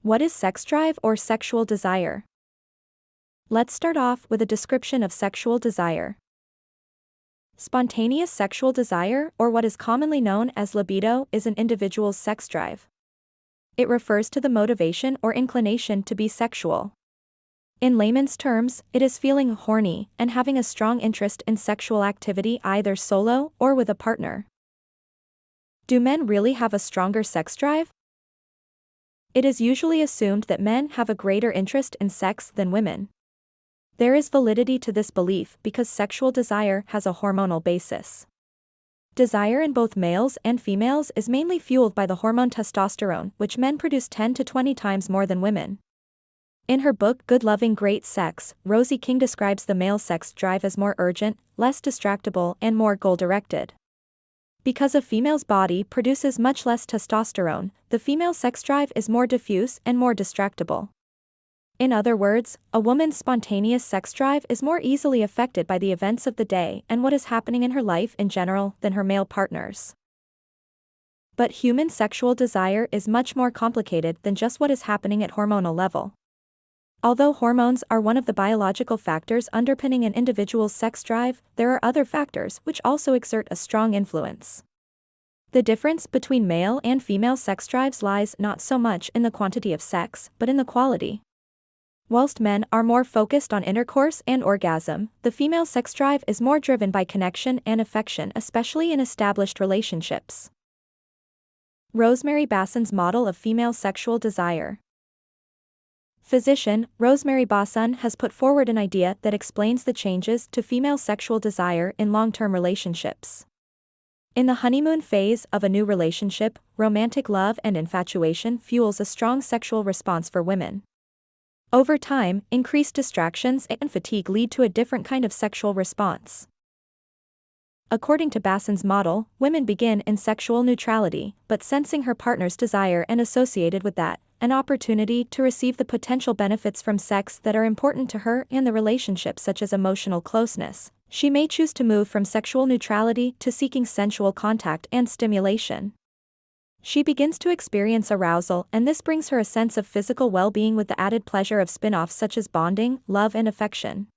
What is sex drive or sexual desire? Let's start off with a description of sexual desire. Spontaneous sexual desire, or what is commonly known as libido, is an individual's sex drive. It refers to the motivation or inclination to be sexual. In layman's terms, it is feeling horny and having a strong interest in sexual activity either solo or with a partner. Do men really have a stronger sex drive? It is usually assumed that men have a greater interest in sex than women. There is validity to this belief because sexual desire has a hormonal basis. Desire in both males and females is mainly fueled by the hormone testosterone, which men produce 10 to 20 times more than women. In her book Good Loving Great Sex, Rosie King describes the male sex drive as more urgent, less distractible, and more goal-directed. Because a female's body produces much less testosterone, the female sex drive is more diffuse and more distractible. In other words, a woman's spontaneous sex drive is more easily affected by the events of the day and what is happening in her life in general than her male partners. But human sexual desire is much more complicated than just what is happening at hormonal level. Although hormones are one of the biological factors underpinning an individual's sex drive, there are other factors which also exert a strong influence. The difference between male and female sex drives lies not so much in the quantity of sex, but in the quality. Whilst men are more focused on intercourse and orgasm, the female sex drive is more driven by connection and affection, especially in established relationships. Rosemary Basson's model of female sexual desire. Physician Rosemary Basson has put forward an idea that explains the changes to female sexual desire in long-term relationships. In the honeymoon phase of a new relationship, romantic love and infatuation fuels a strong sexual response for women. Over time, increased distractions and fatigue lead to a different kind of sexual response. According to Basson's model, women begin in sexual neutrality, but sensing her partner's desire and associated with that, an opportunity to receive the potential benefits from sex that are important to her and the relationship, such as emotional closeness, she may choose to move from sexual neutrality to seeking sensual contact and stimulation. She begins to experience arousal, and this brings her a sense of physical well-being with the added pleasure of spin-offs such as bonding, love and affection.